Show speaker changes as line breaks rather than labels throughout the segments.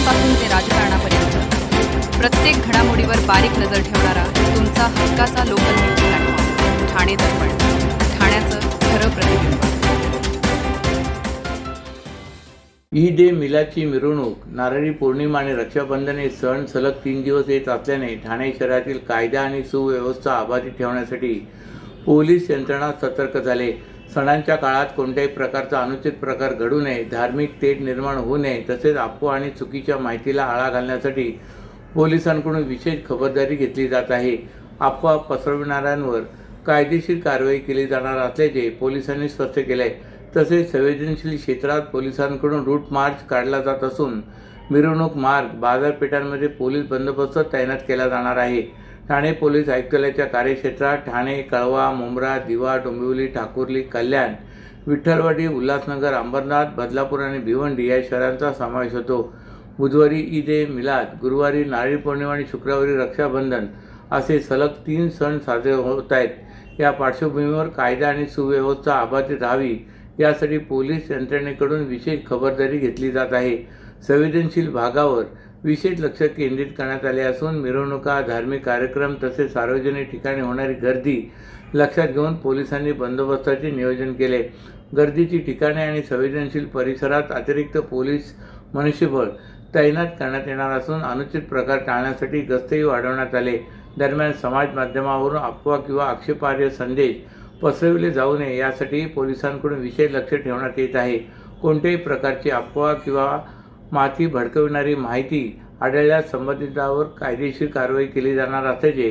बातम्यांपासून ते राजकारणापर्यंत प्रत्येक घडामोडीवर बारीक नजर ठेवणारा तुमचा हक्काचा लोकल न्यूज प्लॅटफॉर्म ठाणे दर्पण, ठाण्याचं खरं प्रतिबिंब.
ईद ए मिलादची मिरवणूक, नारळी पौर्णिमा आणि रक्षाबंधन हे सण सलग 3 दिवस येत असल्याने ठाणे शहरातील कायदा आणि सुव्यवस्था अबाधित ठेवण्यासाठी पोलीस यंत्रणा सतर्क झाले. सणांच्या काळात कोणत्याही प्रकारचा अनुचित प्रकार घडू नये, धार्मिक तेढ निर्माण होऊ नये, तसेच अफवा आणि चुकीच्या माहितीला आळा घालण्यासाठी पोलिसांकडून विशेष खबरदारी घेतली जात आहे. अफवा पसरविणाऱ्यांवर कायदेशीर कारवाई केली जाणार असल्याचे पोलिसांनी स्पष्ट केले आहे. तसेच संवेदनशील क्षेत्रात पोलिसांकडून रूट मार्च काढला जात असून मिरवणूक मार्ग, बाजारपेठांमध्ये पोलीस बंदोबस्त तैनात केला जाणार आहे. ठाणे पोलीस आयुक्तालयाच्या कार्यक्षेत्रात ठाणे, कळवा, मुंब्रा, दिवा, डोंबिवली, ठाकुर्ली, कल्याण, विठ्ठलवाडी, उल्हासनगर, अंबरनाथ, बदलापूर आणि भिवंडी या शहरांचा समावेश होतो. बुधवारी ईद ए मिलाद, गुरुवारी नारळी पौर्णिमा आणि शुक्रवारी रक्षाबंधन असे सलग 3 सण साजरे होत आहेत. या पार्श्वभूमीवर कायदा आणि सुव्यवस्था अबाधित राहावी यासाठी पोलीस यंत्रणेकडून विशेष खबरदारी घेतली जात आहे. संवेदनशील भागावर विशेष लक्ष केंद्रित करण्यात आले असून मिरवणुका, धार्मिक कार्यक्रम तसेच सार्वजनिक ठिकाणी होणारी गर्दी लक्षात घेऊन पोलिसांनी बंदोबस्ताचे नियोजन केले. गर्दीची ठिकाणे आणि संवेदनशील परिसरात अतिरिक्त पोलीस मनुष्यबळ तैनात करण्यात येणार असून अनुचित प्रकार टाळण्यासाठी गस्तही वाढवण्यात आले. दरम्यान समाज माध्यमावरून अफवा किंवा आक्षेपार्ह संदेश पसरविले जाऊ नये यासाठी पोलिसांकडून विशेष लक्ष ठेवण्यात येत आहे. कोणत्याही प्रकारची अफवा किंवा माती भडकविणारी माहिती आढळल्यास संबंधितांवर कायदेशीर कारवाई केली जाणार असल्याचे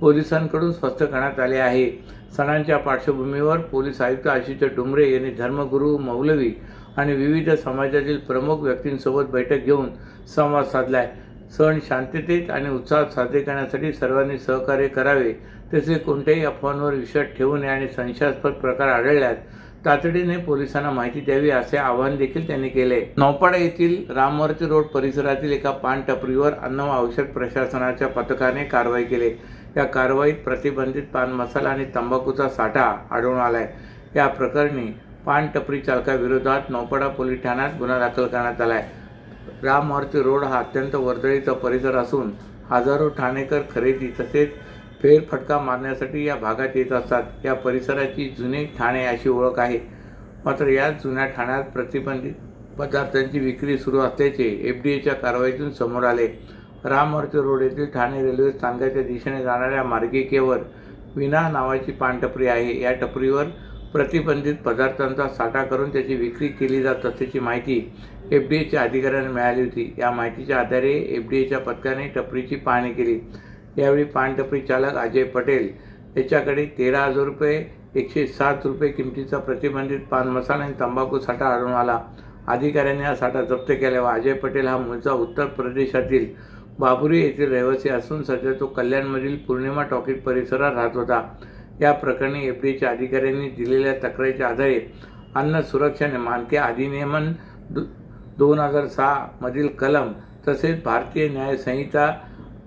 पोलिसांकडून स्पष्ट करण्यात आले आहे. सणांच्या पार्श्वभूमीवर पोलीस आयुक्त आशिष डुमरे यांनी धर्मगुरू, मौलवी आणि विविध समाजातील प्रमुख व्यक्तींसोबत बैठक घेऊन संवाद साधला आहे. सण शांततेत आणि उत्साहात साजरे करण्यासाठी सर्वांनी सहकार्य करावे, तसेच कोणत्याही अफवांवर विश्वास ठेवू नये आणि संशयास्पद प्रकार आढळल्यास तातडीने पोलिसांना माहिती द्यावी असे आवाहन देखील त्यांनी केले. नौपाडा येथील राममूर्ती रोड परिसरातील एका पान टपरीवर अन्न व औषध प्रशासनाच्या पथकाने कारवाई केली. या कारवाईत प्रतिबंधित पान मसाला आणि तंबाखूचा साठा आढळून आला आहे. या प्रकरणी पान टपरी चालकाविरोधात नौपाडा पोलीस ठाण्यात गुन्हा दाखल करण्यात आला आहे. राममूर्ती रोड हा अत्यंत वर्दळीचा परिसर असून हजारो ठाणेकर खरेदी तसेच फेरफटका मारण्यासाठी या भागात येत असतात. या परिसराची जुने ठाणे अशी ओळख आहे. मात्र या जुन्या ठाण्यात प्रतिबंधित पदार्थांची विक्री सुरू असल्याचे FDAच्या कारवाईतून समोर आले. राममूर्ती रोड येथील ठाणे रेल्वे स्थानकाच्या दिशेने जाणाऱ्या मार्गिकेवर विना नावाची पानटपरी आहे. या टपरीवर प्रतिबंधित पदार्थांचा साठा करून त्याची विक्री केली जात असल्याची माहिती FDAच्या अधिकाऱ्यांना मिळाली होती. या माहितीच्या आधारे FDAच्या पथकाने टपरीची पाहणी केली. यावेळी पानटपरी चालक अजय पटेल याच्याकडे 13,000 रुपये, 107 रुपये किमतीचा प्रतिबंधित पान मसाला आणि तंबाखू साठा आढळून आला. अधिकाऱ्यांनी हा साठा जप्त केला व अजय पटेल हा मूळचा उत्तर प्रदेशातील बाबुरी येथील रहिवासी असून सध्या तो कल्याणमधील पूर्णिमा टॉकीज परिसरात राहत होता. या प्रकरणी FDAच्या अधिकाऱ्यांनी दिलेल्या तक्रारीच्या आधारे अन्न सुरक्षा मानके अधिनियम 2006 मधील कलम तसेच भारतीय न्याय संहिता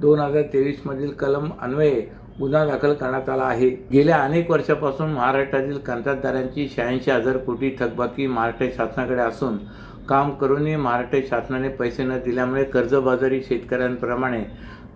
2023 मधील कलम अन्वये गुन्हा दाखल करण्यात आला आहे. गेल्या अनेक वर्षापासून महाराष्ट्रातील कंत्राटदारांची 86,000 कोटी थकबाकी महाराष्ट्र शासनाकडे असून काम करूनही महाराष्ट्र शासनाने पैसे न दिल्यामुळे कर्जबाजारी शेतकऱ्यांप्रमाणे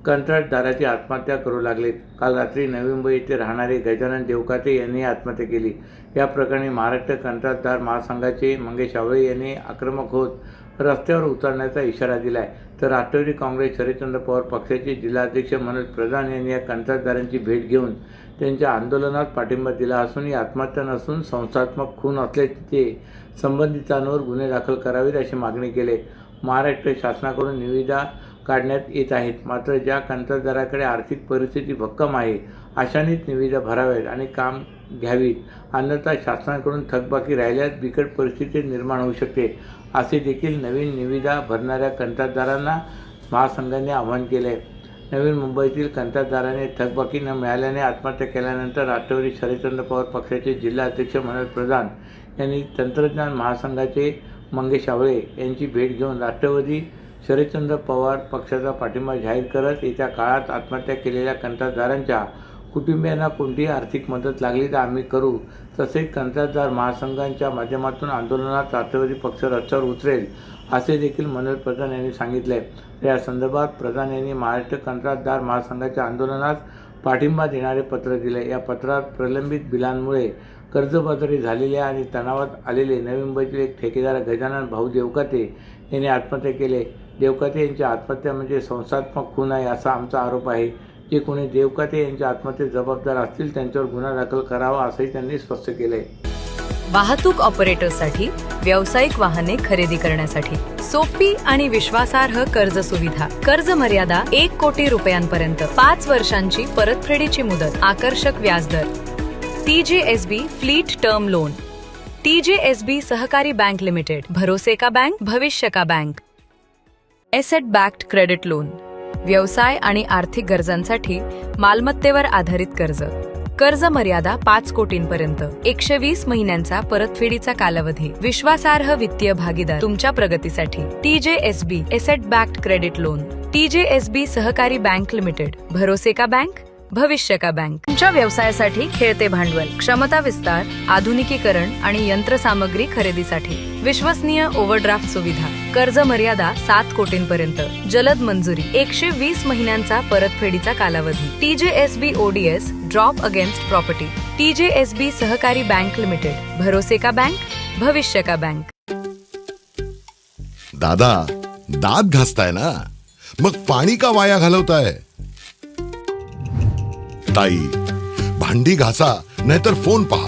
कंत्राटदाराची आत्महत्या करू लागलेत. काल रात्री नवी मुंबई येथे राहणारे गजानन देवकाते यांनी आत्महत्या केली. या प्रकरणी महाराष्ट्र कंत्राटदार महासंघाचे मंगेश आवळे यांनी आक्रमक होत रस्त्यावर उतरण्याचा इशारा दिला आहे. तर राष्ट्रवादी काँग्रेस शरदचंद्र पवार पक्षाचे जिल्हाध्यक्ष मनोज प्रधान यांनी या कंत्राटदारांची भेट घेऊन त्यांच्या आंदोलनात पाठिंबा दिला असून ही आत्महत्या नसून संस्थात्मक खून असल्याचे संबंधितांवर गुन्हे दाखल करावेत अशी मागणी केली. महाराष्ट्र शासनाकडून निविदा काढण्यात येत आहेत. मात्र ज्या कंत्राटदाराकडे आर्थिक परिस्थिती भक्कम आहे अशांनीच निविदा भराव्यात आणि काम घ्यावीत, अन्यथा शासनाकडून थकबाकी राहिल्यास बिकट परिस्थिती निर्माण होऊ शकते असे देखील नवीन निविदा भरणाऱ्या कंत्राटदारांना महासंघाने आवाहन केले. नवीन मुंबईतील कंत्राटदाराने थकबाकी न मिळाल्याने आत्महत्या केल्यानंतर राष्ट्रवादी शरदचंद्र पवार पक्षाचे जिल्हाध्यक्ष मनोज प्रधान यांनी तंत्रज्ञान महासंघाचे मंगेश आवळे यांची भेट घेऊन राष्ट्रवादी शरदचंद्र पवार पक्षाचा पाठिंबा जाहीर करत येत्या काळात आत्महत्या केलेल्या कंत्राटदारांच्या कुटुंबियांना कोणतीही आर्थिक मदत लागली तर आम्ही करू. तसेच कंत्राटदार महासंघांच्या माध्यमातून आंदोलनात राष्ट्रवादी पक्ष रस्त्यावर उतरेल असे देखील मनोज प्रधान यांनी सांगितले. या संदर्भात प्रधान यांनी महाराष्ट्र कंत्राटदार महासंघाच्या आंदोलनास पाठिंबा देणारे पत्र दिले. या पत्रात प्रलंबित बिलांमुळे कर्जबाजारी झालेले आणि तणावात आलेले नवी मुंबईतील एक ठेकेदार गजानन भाऊ देवकाते यांनी आत्महत्या केले. देवकाते यांची आत्महत्या म्हणजे संस्थात्मक खून आहे असा आमचा आरोप आहे. जे कोणी देवकाते यांच्या आत्महत्येस जबाबदार असतील त्यांच्यावर गुन्हा दाखल करावा असंही त्यांनी स्पष्ट केलंय.
वाहतूक ऑपरेटरसाठी व्यावसायिक वाहने खरेदी करण्यासाठी सोपी आणि विश्वासार्ह कर्ज सुविधा. कर्ज मर्यादा 1 कोटी रुपयांपर्यंत, 5 वर्षांची परतफेडीची मुदत, आकर्षक व्याजदर. TJSB fleet term loan. TJSB सहकारी बँक लिमिटेड, भरोसे का बँक, भविष्य का bank. Asset backed credit loan. व्यवसाय आणि आर्थिक गरजांसाठी मालमत्तेवर आधारित कर्ज. कर्ज मर्यादा 5 कोटींपर्यंत, 120 महिन्यांचा परतफेडीचा कालावधी. विश्वासार्ह वित्तीय भागीदार तुमच्या प्रगतीसाठी. TJSB asset backed credit loan. TJSB सहकारी बँक लिमिटेड, भरोसे का बँक, भविष्य का बँक. तुमच्या व्यवसायासाठी खेळते भांडवल, क्षमता विस्तार, आधुनिकीकरण आणि यंत्रसामग्री खरेदीसाठी विश्वसनीय ओव्हरड्राफ्ट सुविधा. कर्ज मर्यादा 7 कोटींपर्यंत, जलद मंजुरी, 120 महिन्यांचा परतफेडीचा कालावधी. TJSB ODS drop against property. TJSB सहकारी बँक लिमिटेड, भरोसे का बँक, भविष्य का बँक.
दादा, दात घासताय ना, मग पाणी का वाया घालवताय? ताई, भांडी घासा नाहीतर फोन पहा,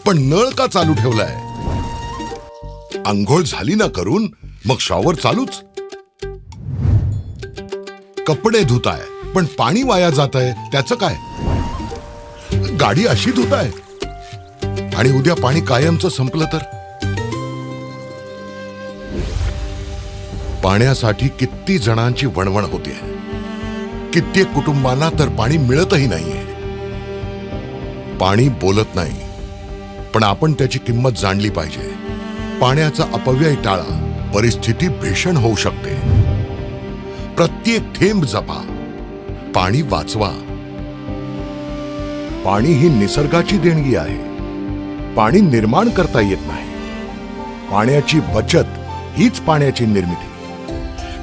पण नळ का चालू ठेवलाय? अंघोळ झाली ना करून, मग शॉवर चालूच. कपडे धुताय पण पाणी वाया जात आहे, त्याचं काय? गाडी अशी धुताय आणि उद्या पाणी कायमचं संपलं तर? पाण्यासाठी किती जणांची वणवण होते. कित्येक कुटुंबांना तर पाणी मिळतही नाहीये. पाणी बोलत नाही, पण आपण त्याची किंमत जाणली पाहिजे. पाण्याचा अपव्यय टाळा, परिस्थिती भीषण होऊ शकते. प्रत्येक थेंब जपा, पाणी वाचवा. पाणी ही निसर्गाची देणगी आहे. पाणी निर्माण करता येत नाही. पाण्याची बचत हीच पाण्याची निर्मिती.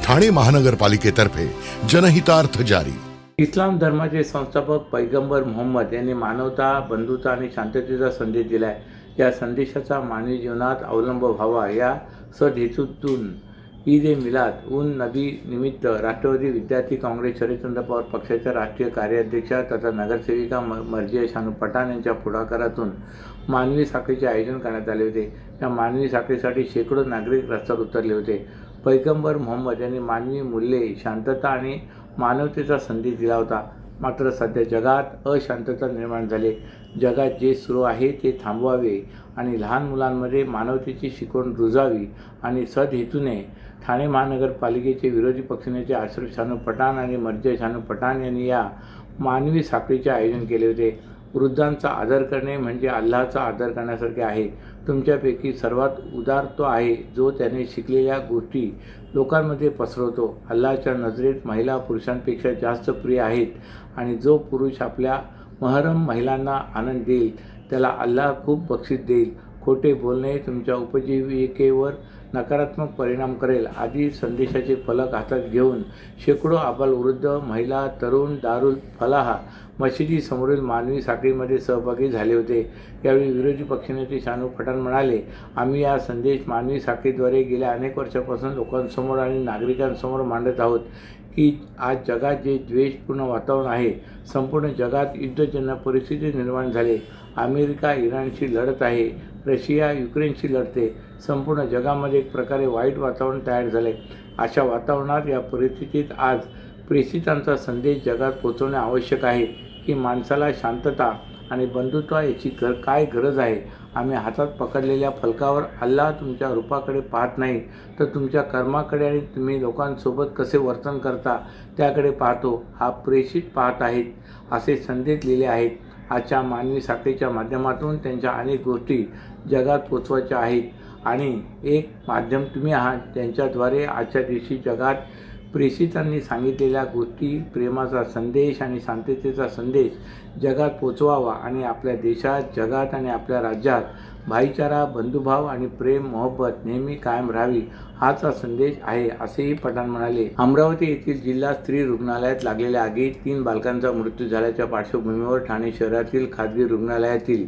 ठाणे महानगरपालिकेतर्फे जनहितार्थ जारी.
इस्लाम धर्माचे संस्थापक पैगंबर मोहम्मद यांनी मानवता, बंधुता आणि शांततेचा संदेश दिलाय. या संदेशाचा मानवी जीवनात अवलंब व्हावा या सदहेतूतून ईद ए मिलाद उन नबी निमित्त राष्ट्रवादी विद्यार्थी काँग्रेस शरदचंद्र पवार पक्षाच्या राष्ट्रीय कार्याध्यक्षा तथा नगरसेविका मर्जिया शानू पठाण यांच्या पुढाकारातून मानवी साखळीचे आयोजन करण्यात आले होते. या मानवी साखळीसाठी शेकडो नागरिक रस्त्यावर उतरले होते. पैगंबर मोहम्मद यांनी मानवी मूल्ये, शांतता आणि मानवतेचा संदेश दिला होता. मात्र सध्या जगात अशांतता निर्माण झाली. जगात जे सुरू आहे ते थांबवावे आणि लहान मुलांमध्ये मानवतेची शिकवण रुजावी आणि सदहेतूने ठाणे महानगरपालिकेचे विरोधी पक्षनेते अशरफ शानू पठाण आणि मर्जिया शानू पठाण यांनी या मानवी साखळीचे आयोजन केले होते. वृद्धांचा आदर करणे म्हणजे अल्लाचा आदर करण्यासारखे आहे. तुमच्यापैकी सर्वात उदार तो आहे जो त्याने शिकलेल्या गोष्टी लोकांमध्ये पसरवतो. अल्लाच्या नजरेत महिला पुरुषांपेक्षा जास्त प्रिय आहेत आणि जो पुरुष आपल्या महरम महिलांना आनंद देईल त्याला अल्लाह खूप बक्षीस देईल. खोटे बोलणे तुमच्या उपजीविकेवर नकारात्मक परिणाम करेल आदी संदेशाचे फलक हातात घेऊन शेकडो आबालवृद्ध, महिला, तरुण दारुल फलाह मशिदीसमोरील मानवी साखळीमध्ये सहभागी झाले होते. यावेळी विरोधी पक्षनेते शानू पठाण म्हणाले, आम्ही हा संदेश मानवी साखळीद्वारे गेल्या अनेक वर्षापासून लोकांसमोर आणि नागरिकांसमोर मांडत आहोत की आज जगात जे द्वेषपूर्ण वातावरण आहे, संपूर्ण जगात युद्धजन्य परिस्थिती निर्माण झाली. अमेरिका इराणशी लढत आहे, रशिया युक्रेनशी लढते. संपूर्ण जगामध्ये एक प्रकारे वाईट वातावरण तयार झाले. अशा वातावरणात या परिस्थितीत आज प्रेषितांचा संदेश जगात पोहोचवणे आवश्यक आहे की माणसाला शांतता आणि बंधुत्व याची काय गरज आहे. आम्ही हातात पकडलेल्या फलकावर अल्लाह तुमच्या रूपाकडे पाहत नाही तर तुमच्या कर्माकडे आणि तुम्ही लोकांसोबत कसे वर्तन करता त्याकडे पाहतो. हा प्रेषित पाहत आहेत असे संदेश लिहिले आहेत. आजच्या मानवी साखळीच्या माध्यमातून त्यांच्या अनेक गोष्टी जगात पोचवायच्या आहेत आणि एक माध्यम तुम्ही आहात. त्यांच्याद्वारे आजच्या दिवशी जगात प्रेषितांनी सांगितलेल्या गोष्टी, प्रेमाचा संदेश आणि शांततेचा संदेश जगात पोचवावा आणि आपल्या देशात, जगात आणि आपल्या राज्यात भाईचारा, बंधुभाव आणि प्रेम मोहब्बत नेहमी कायम राहावी हाच संदेश आहे, असेही पठाण म्हणाले. अमरावती येथील जिल्हा स्त्री रुग्णालयात लागलेल्या आगीत 3 बालकांचा मृत्यू झाल्याच्या पार्श्वभूमीवर ठाणे शहरातील खाजगी रुग्णालयातील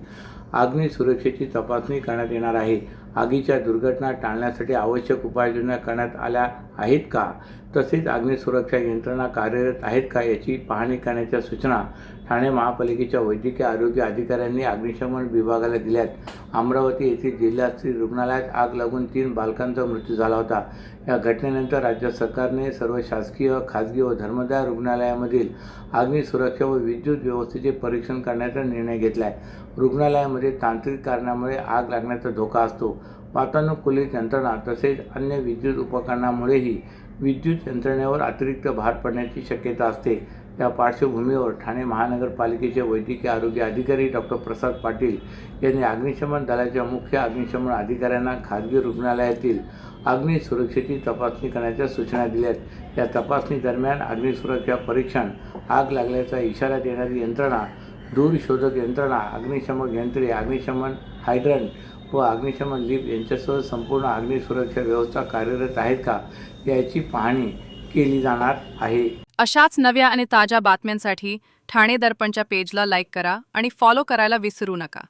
अग्नी सुरक्षेची तपासणी करण्यात येणार आहे. आगीच्या दुर्घटना टाळण्यासाठी आवश्यक उपाययोजना करण्यात आल्या आहेत का, तसेच अग्निसुरक्षा यंत्रणा कार्यरत आहेत का याची पाहणी करण्याच्या सूचना ठाणे महापालिकेच्या वैद्यकीय आरोग्य अधिकाऱ्यांनी अग्निशमन विभागाला दिल्यात. अमरावती येथील जिल्हा स्त्री रुग्णालयात आग लागून 3 बालकांचा मृत्यू झाला होता. या घटनेनंतर राज्य सरकारने सर्व शासकीय, खाजगी व धर्मदाय रुग्णालयामधील अग्निसुरक्षा व विद्युत व्यवस्थेचे परीक्षण करण्याचा निर्णय घेतला आहे. रुग्णालयामध्ये तांत्रिक कारणामुळे आग लागण्याचा धोका असतो. वातानुकूलित यंत्रणा तसेच अन्य विद्युत उपकरणामुळेही विद्युत यंत्रणेवर अतिरिक्त भार पडण्याची शक्यता असते. या पार्श्वभूमीवर ठाणे महानगरपालिकेचे वैद्यकीय आरोग्य अधिकारी डॉक्टर प्रसाद पाटील यांनी अग्निशमन दलाच्या मुख्य अग्निशमन अधिकाऱ्यांना खाजगी रुग्णालयातील अग्नी सुरक्षेची तपासणी करण्याच्या सूचना दिल्यात. या तपासणी दरम्यान अग्निसुरक्षा परीक्षण, आग लागल्याचा इशारा देणारी यंत्रणा, धूरशोधक यंत्रणा, अग्निशमन यंत्रे, अग्निशमन हायड्रंट व अग्निशमन लिफ्ट यांच्यासह संपूर्ण अग्निसुरक्षा व्यवस्था कार्यरत आहेत का याची पाहणी केली जाणार आहे.
अशाच नव्या आणि ताज्या बातम्यांसाठी ठाणे दर्पणच्या पेजला लाईक करा आणि फॉलो करायला विसरू नका.